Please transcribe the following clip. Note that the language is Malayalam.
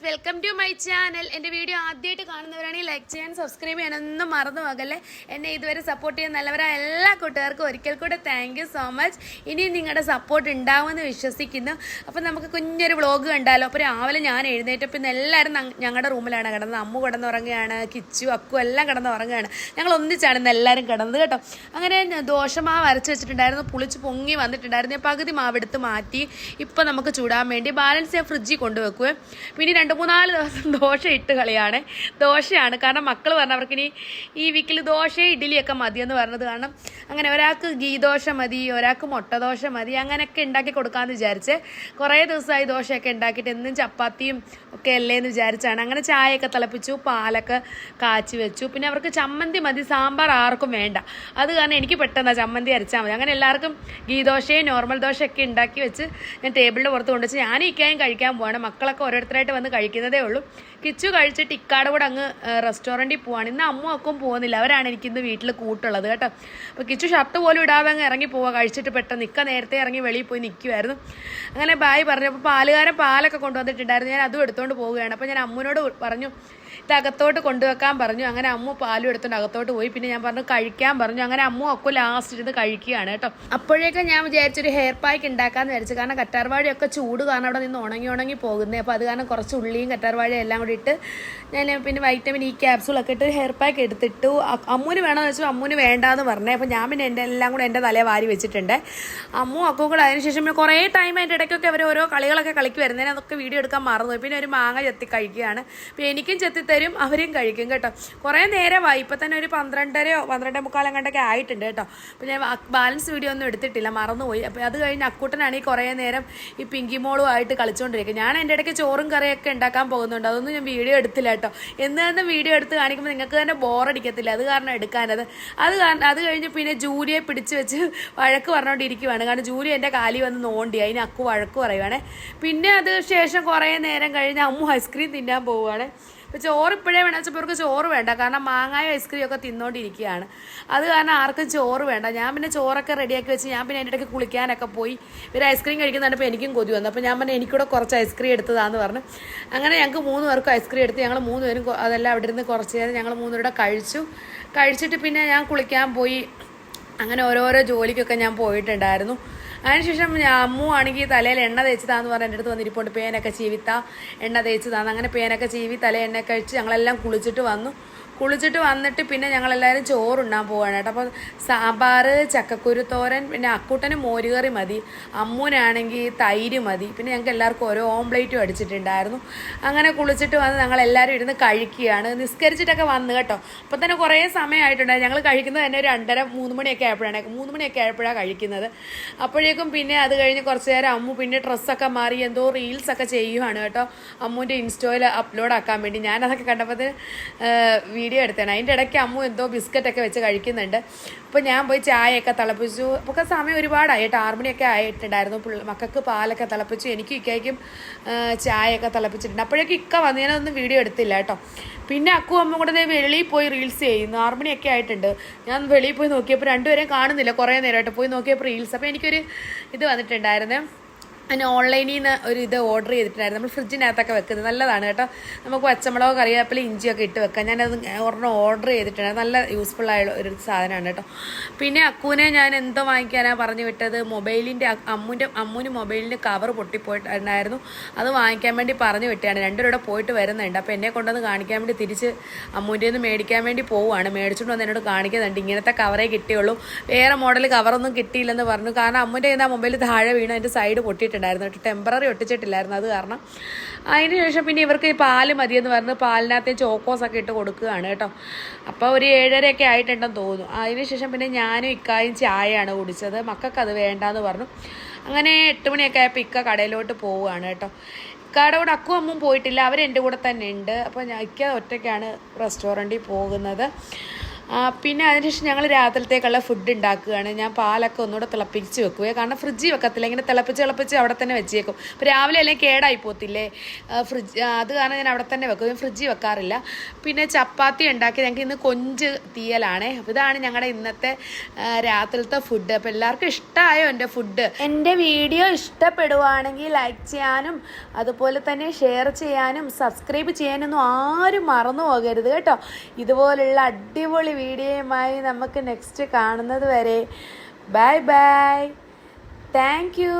Welcome to my channel. എൻ്റെ വീഡിയോ ആദ്യമായിട്ട് കാണുന്നവരാണെങ്കിൽ ലൈക്ക് ചെയ്യാൻ സബ്സ്ക്രൈബ് ചെയ്യാനൊന്നും മറന്നു പോകല്ലേ. എന്നെ ഇതുവരെ സപ്പോർട്ട് ചെയ്യുന്ന നല്ലവരായ എല്ലാ കൂട്ടുകാർക്കും ഒരിക്കൽ കൂടെ താങ്ക് യു സോ മച്ച്. ഇനിയും നിങ്ങളുടെ സപ്പോർട്ട് ഉണ്ടാവുമെന്ന് വിശ്വസിക്കുന്നു. അപ്പം നമുക്ക് കുഞ്ഞൊരു വ്ളോഗ് കണ്ടാലോ. അപ്പോൾ രാവിലെ ഞാൻ എഴുന്നേറ്റപ്പോൾ ഇന്ന് എല്ലാവരും ഞങ്ങളുടെ റൂമിലാണ് കിടന്നത്. അമ്മു കിടന്നുറങ്ങുകയാണ്, കിച്ചു അക്കു എല്ലാം കിടന്നുറങ്ങുകയാണ്. ഞങ്ങൾ ഒന്നിച്ചാണ് ഇന്ന് എല്ലാവരും കിടന്നത് കേട്ടോ. അങ്ങനെ ദോശമാവ് അരച്ച് വെച്ചിട്ടുണ്ടായിരുന്നു, പുളിച്ച് പൊങ്ങി വന്നിട്ടുണ്ടായിരുന്നു. ഞാൻ പകുതി മാവെടുത്ത് മാറ്റി ഇപ്പം നമുക്ക് ചൂടാൻ വേണ്ടി ബാലൻസ് ഞാൻ ഫ്രിഡ്ജിൽ കൊണ്ടുവെക്കുവേ. പിന്നെ 2-3 ദിവസം ദോശ ഇട്ട് കളിയാണ്. ദോശയാണ് കാരണം മക്കൾ പറഞ്ഞ അവർക്കിനി ഈ വീക്കിൽ ദോശ ഇഡ്ഡലിയൊക്കെ മതിയെന്ന് പറഞ്ഞത്. കാരണം അങ്ങനെ ഒരാൾക്ക് ഗീ ദോശ മതി, ഒരാൾക്ക് മുട്ട ദോശ മതി, അങ്ങനെയൊക്കെ ഉണ്ടാക്കി കൊടുക്കാമെന്ന് വിചാരിച്ച് കുറേ ദിവസമായി ദോശയൊക്കെ ഉണ്ടാക്കിയിട്ട് എന്നും ചപ്പാത്തിയും ഒക്കെ അല്ലേ എന്ന് വിചാരിച്ചാണ്. അങ്ങനെ ചായയൊക്കെ തിളപ്പിച്ചു, പാലൊക്കെ കാച്ചി വെച്ചു. പിന്നെ അവർക്ക് ചമ്മന്തി മതി, സാമ്പാർ ആർക്കും വേണ്ട. അത് കാരണം എനിക്ക് പെട്ടെന്ന് ചമ്മന്തി അരച്ചാൽ മതി. അങ്ങനെ എല്ലാവർക്കും ഗീ ദോശയും നോർമൽ ദോശയൊക്കെ ഉണ്ടാക്കി വെച്ച് ഞാൻ ടേബിളിൻ്റെ പുറത്ത് കൊണ്ടുവച്ച് ഞാൻ ഇക്കായും കഴിക്കാൻ പോവാണ്. മക്കളൊക്കെ ഓരോരുത്തരായിട്ട് വന്ന് കഴിക്കുന്നതേ ഉള്ളൂ. കിച്ചു കഴിച്ചിട്ട് ഇക്കാടെ കൂടെ അങ്ങ് റെസ്റ്റോറൻറ്റിൽ പോവാണ്. ഇന്ന് അമ്മ അക്കും പോകുന്നില്ല, അവരാണ് എനിക്കിന്ന് വീട്ടിൽ കൂട്ടുള്ളത് കേട്ടോ. അപ്പോൾ കിച്ചു ഷർട്ട് പോലും ഇടാതെ അങ്ങ് ഇറങ്ങി പോവുക. കഴിച്ചിട്ട് പെട്ടെന്ന് നിൽക്കാൻ നേരത്തെ ഇറങ്ങി വെളിയിൽ പോയി നിൽക്കുമായിരുന്നു. അങ്ങനെ ബായ് പറഞ്ഞു. അപ്പോൾ പാലുകാരൻ പാലൊക്കെ കൊണ്ടുവന്നിട്ടുണ്ടായിരുന്നു, ഞാൻ അതും എടുത്തുകൊണ്ട് പോവുകയാണ്. അപ്പോൾ ഞാൻ അമ്മൂനോട് പറഞ്ഞു ഇത് അകത്തോട്ട് കൊണ്ടുവെക്കാൻ പറഞ്ഞു. അങ്ങനെ അമ്മു പാലും എടുത്തുകൊണ്ട് അകത്തോട്ട് പോയി. പിന്നെ ഞാൻ പറഞ്ഞു കഴിക്കാൻ പറഞ്ഞു. അങ്ങനെ അമ്മു അക്കു ലാസ്റ്റ് ഇരുന്ന് കഴിക്കുകയാണ് കേട്ടോ. അപ്പോഴേക്കും ഞാൻ വിചാരിച്ചൊരു ഹെയർ പാക്ക് ഉണ്ടാക്കാമെന്ന് വിചാരിച്ചു. കാരണം കറ്റാർവാഴയൊക്കെ ചൂട് കാരണം അവിടെ നിന്ന് ഉണങ്ങി പോകുന്നത്. അപ്പോൾ അത് കാരണം കുറച്ച് ഉള്ളിയും കറ്റാർവാഴയും എല്ലാം കൂടി ഇട്ട് ഞാൻ പിന്നെ വൈറ്റമിൻ ഇ ക്യാപ്സൂളൊക്കെ ഇട്ട് ഹെയർ പാക്ക് എടുത്തിട്ടു. അമ്മൂന് വേണമെന്ന് വെച്ചാൽ അമ്മൂന് വേണ്ടാന്ന് പറഞ്ഞേ. അപ്പോൾ ഞാൻ പിന്നെ എല്ലാം കൂടെ എൻ്റെ തലയെ വാരി വെച്ചിട്ടുണ്ട്. അമ്മു അക്കും കൂടെ അതിനുശേഷം പിന്നെ കുറേ ടൈം അതിൻ്റെ ഇടയ്ക്കൊക്കെ അവർ ഓരോ കളികളൊക്കെ കളിക്കുമായിരുന്നു. അതൊക്കെ വീഡിയോ എടുക്കാൻ മറന്നു. പിന്നെ ഒരു മാങ്ങ ചെത്തി കഴിക്കുകയാണ്. പിന്നെ എനിക്കും ചെത്തി തരും, അവരും കഴിക്കും കേട്ടോ. കുറേ നേരമായി, ഇപ്പം തന്നെ ഒരു 12:30 12:45 കണ്ടൊക്കെ ആയിട്ടുണ്ട് കേട്ടോ. അപ്പോൾ ഞാൻ ബാലൻസ് വീഡിയോ ഒന്നും എടുത്തിട്ടില്ല, മറന്നുപോയി. അപ്പോൾ അത് കഴിഞ്ഞ് അക്കൂട്ടനാണെങ്കിൽ കുറേ നേരം ഈ പിങ്കി മോളും ആയിട്ട് കളിച്ചുകൊണ്ടിരിക്കും. ഞാൻ എൻ്റെ ഇടയ്ക്ക് ചോറും കറിയൊക്കെ ഉണ്ടാക്കാൻ പോകുന്നുണ്ട്, അതൊന്നും ഞാൻ വീഡിയോ എടുത്തില്ല കേട്ടോ. എന്ന് വീഡിയോ എടുത്ത് കാണിക്കുമ്പോൾ നിങ്ങൾക്ക് തന്നെ ബോറടിക്കത്തില്ല, അത് കാരണം എടുക്കാനത്. അത് കഴിഞ്ഞ് പിന്നെ ജൂലിയെ പിടിച്ച് വെച്ച് വഴക്ക് പറഞ്ഞുകൊണ്ടിരിക്കുവാണ്. കാരണം ജൂലി എൻ്റെ കാലിൽ വന്ന് നോണ്ടി, അതിന് അക്കു വഴക്ക് പറയുവാണ്. പിന്നെ അത് ശേഷം കുറേ നേരം കഴിഞ്ഞ് അമ്മു ഐസ്ക്രീം തിന്നാൻ പോവുകയാണ്. ഇപ്പോൾ ചോറ് ഇപ്പോഴേ വേണം വെച്ചപ്പോൾ ഇവർക്ക് ചോറ് വേണ്ട, കാരണം മാങ്ങായ ഐസ്ക്രീം ഒക്കെ തിന്നുകൊണ്ടിരിക്കുകയാണ്. അത് കാരണം ആർക്കും ചോറ് വേണ്ട. ഞാൻ പിന്നെ ചോറൊക്കെ റെഡിയാക്കി വെച്ച് ഞാൻ പിന്നെ എൻ്റെ ഇടയ്ക്ക് കുളിക്കാനൊക്കെ പോയി. ഇവർ ഐസ്ക്രീം കഴിക്കുന്നുണ്ടപ്പോൾ എനിക്കും കൊതി വന്നു. അപ്പോൾ ഞാൻ പിന്നെ എനിക്കൂടെ കുറച്ച് ഐസ്ക്രീം എടുത്തതാന്ന് പറഞ്ഞു. അങ്ങനെ ഞങ്ങൾക്ക് 3 പേർക്കും ഐസ്ക്രീം എടുത്ത് ഞങ്ങൾ 3 പേരും അതെല്ലാം അവിടെ ഇരുന്ന് കുറച്ച് നേരം ഞങ്ങൾ 3 പേരുടെ കഴിച്ചിട്ട് പിന്നെ ഞാൻ കുളിക്കാൻ പോയി. അങ്ങനെ ഓരോരോ ജോലിക്കൊക്കെ ഞാൻ പോയിട്ടുണ്ടായിരുന്നു. അതിനുശേഷം അമ്മു ആണെങ്കിൽ തലയിൽ എണ്ണ തേച്ചതാന്ന് പറഞ്ഞ് എൻ്റെ അടുത്ത് വന്നിരിപ്പുണ്ട്. പേനൊക്കെ ചീവിത്താ എണ്ണ തേച്ചതാന്ന്. അങ്ങനെ പേനൊക്കെ ചീവി തല എണ്ണ കഴിച്ച് ഞങ്ങളെല്ലാം കുളിച്ചിട്ട് വന്നിട്ട് പിന്നെ ഞങ്ങളെല്ലാവരും ചോറുണ്ണാൻ പോവാണ് കേട്ടോ. അപ്പോൾ സാമ്പാർ, ചക്കക്കുരു തോരൻ, പിന്നെ അക്കൂട്ടന് മോരുകറി മതി, അമ്മൂനാണെങ്കിൽ തൈര് മതി. പിന്നെ ഞങ്ങൾക്ക് എല്ലാവർക്കും ഓരോ ഓംപ്ലേറ്റും അടിച്ചിട്ടുണ്ടായിരുന്നു. അങ്ങനെ കുളിച്ചിട്ട് വന്ന് ഞങ്ങളെല്ലാവരും ഇരുന്ന് കഴിക്കുകയാണ്. നിസ്കരിച്ചിട്ടൊക്കെ വന്ന് കേട്ടോ. അപ്പോൾ തന്നെ കുറേ സമയമായിട്ടുണ്ടായിരുന്നു. ഞങ്ങൾ കഴിക്കുന്നത് തന്നെ ഒരു 2:30-3 മണിയൊക്കെ ആയപ്പോഴാണ് 3 മണിയൊക്കെ ആയപ്പോഴാണ് കഴിക്കുന്നത്. അപ്പോഴേക്കും പിന്നെ അത് കഴിഞ്ഞ് കുറച്ച് നേരം അമ്മു പിന്നെ ഡ്രസ്സൊക്കെ മാറി എന്തോ റീൽസൊക്കെ ചെയ്യുവാണ് കേട്ടോ, അമ്മുവിൻ്റെ ഇൻസ്റ്റോയിൽ അപ്ലോഡ് ആക്കാൻ വേണ്ടി. ഞാനതൊക്കെ കണ്ടപ്പോൾ വീഡിയോ എടുത്താണ്. അതിൻ്റെ ഇടയ്ക്ക് അമ്മു എന്തോ ബിസ്ക്കറ്റൊക്കെ വെച്ച് കഴിക്കുന്നുണ്ട്. അപ്പോൾ ഞാൻ പോയി ചായയൊക്കെ തിളപ്പിച്ചു. അപ്പോൾ സമയം ഒരുപാടായി കേട്ടോ, 6 മണിയൊക്കെ ആയിട്ടുണ്ടായിരുന്നു. മക്കൾക്ക് പാലൊക്കെ തിളപ്പിച്ചു, എനിക്കും ഇക്കായ്ക്കും ചായയൊക്കെ തിളപ്പിച്ചിട്ടുണ്ട്. അപ്പോഴേക്കും ഇക്ക വന്ന് ഞാനൊന്നും വീഡിയോ എടുത്തില്ല കേട്ടോ. പിന്നെ അക്കു അമ്മ കൂടെ വെളിയിൽ പോയി റീൽസ് ചെയ്യുന്നു. 6 മണിയൊക്കെ ആയിട്ടുണ്ട്. ഞാൻ വെളിയിൽ പോയി നോക്കിയപ്പോൾ രണ്ടുപേരെയും കാണുന്നില്ല. കുറേ നേരമായിട്ട് പോയി നോക്കിയപ്പോൾ റീൽസ്. അപ്പോൾ എനിക്കൊരു ഇത് വന്നിട്ടുണ്ടായിരുന്നു. ഞാൻ ഓൺലൈനിൽ നിന്ന് ഒരു ഇത് ഓർഡർ ചെയ്തിട്ടുണ്ടായിരുന്നു. നമ്മൾ ഫ്രിഡ്ജിനകത്തൊക്കെ വെക്കുന്നത് നല്ലതാണ് കേട്ടോ. നമുക്ക് പച്ചമുളക്, കറിവേപ്പില, ഇഞ്ചിയൊക്കെ ഇട്ട് വെക്കാം. ഞാനത് ഒരെണ്ണം ഓർഡർ ചെയ്തിട്ടുണ്ട്. നല്ല യൂസ്ഫുള്ളായ ഒരു സാധനമാണ് കേട്ടോ. പിന്നെ അക്കുവിനെ ഞാൻ എന്തോ വാങ്ങിക്കാനാണ് പറഞ്ഞു വിട്ടത്. മൊബൈലിൻ്റെ അമ്മൂന് മൊബൈലിൻ്റെ കവർ പൊട്ടിപ്പോയിട്ടുണ്ടായിരുന്നു, അത് വാങ്ങിക്കാൻ വേണ്ടി പറഞ്ഞു വിട്ടതാണ്. 2 പേരുടെ പോയിട്ട് വരുന്നുണ്ട്. അപ്പോൾ എന്നെ കൊണ്ടുവന്ന് കാണിക്കാൻ വേണ്ടി തിരിച്ച് അമ്മൂൻ്റെ നിന്ന് മേടിക്കാൻ വേണ്ടി പോവുകയാണ്. മേടിച്ചുകൊണ്ട് വന്ന് എന്നോട് കാണിക്കുന്നുണ്ട്. ഇങ്ങനത്തെ കവറേ കിട്ടിയുള്ളൂ, വേറെ മോഡൽ കവറൊന്നും കിട്ടിയില്ലെന്ന് പറഞ്ഞു. കാരണം അമ്മൂൻ്റെ കയ്യിൽ നിന്ന് ആ മൊബൈൽ താഴെ വീണ് അതിൻ്റെ സൈഡ് പൊട്ടിയിട്ടുണ്ട്. ടെമ്പററി ഒട്ടിച്ചിട്ടില്ലായിരുന്നു, അത് കാരണം. അതിന് ശേഷം പിന്നെ ഇവർക്ക് ഈ പാല് മതിയെന്ന് പറഞ്ഞ് പാലിനകത്ത് ചോക്കോസൊക്കെ ഇട്ട് കൊടുക്കുകയാണ് കേട്ടോ. അപ്പോൾ ഒരു 7:30 ആയിട്ടുണ്ടെന്ന് തോന്നുന്നു. അതിന് ശേഷം പിന്നെ ഞാനും ഇക്കായും ചായയാണ് കുടിച്ചത്. മക്കൾക്ക് അത് വേണ്ടാന്ന് പറഞ്ഞു. അങ്ങനെ 8 മണിയൊക്കെ ആയപ്പോൾ ഇക്ക കടയിലോട്ട് പോവുകയാണ് കേട്ടോ. ഇക്കയുടെ കൂടെ അക്കും അമ്മും പോയിട്ടില്ല, അവർ എൻ്റെ കൂടെ തന്നെ ഉണ്ട്. അപ്പോൾ ഇക്ക ഒറ്റയ്ക്കാണ് റെസ്റ്റോറൻറ്റിൽ പോകുന്നത്. പിന്നെ അതിനുശേഷം ഞങ്ങൾ രാത്രിത്തേക്കുള്ള ഫുഡ് ഉണ്ടാക്കുകയാണ്. ഞാൻ പാലൊക്കെ ഒന്നുകൂടെ തിളപ്പിച്ച് വെക്കുകയെ, കാരണം ഫ്രിഡ്ജിൽ വെക്കത്തില്ല, ഇങ്ങനെ തിളപ്പിച്ച് അവിടെ തന്നെ വെച്ചേക്കും. അപ്പോൾ രാവിലെ അല്ലെങ്കിൽ കേടായി പോകത്തില്ലേ അത് കാരണം ഞാൻ അവിടെ തന്നെ വെക്കും, ഞാൻ ഫ്രിഡ്ജിൽ വെക്കാറില്ല. പിന്നെ ചപ്പാത്തി ഉണ്ടാക്കി ഞങ്ങൾക്ക് ഇന്ന് കൊഞ്ച് തീയലാണ്. അപ്പോൾ ഇതാണ് ഞങ്ങളുടെ ഇന്നത്തെ രാത്രിലത്തെ ഫുഡ്. അപ്പോൾ എല്ലാവർക്കും ഇഷ്ടമായോ എൻ്റെ ഫുഡ്? എൻ്റെ വീഡിയോ ഇഷ്ടപ്പെടുവാണെങ്കിൽ ലൈക്ക് ചെയ്യാനും അതുപോലെ തന്നെ ഷെയർ ചെയ്യാനും സബ്സ്ക്രൈബ് ചെയ്യാനൊന്നും ആരും മറന്നു പോകരുത് കേട്ടോ. ഇതുപോലുള്ള അടിപൊളി വീഡിയോയുമായി നമുക്ക് നെക്സ്റ്റ് കാണുന്നത് വരെ ബൈ ബൈ. Thank you.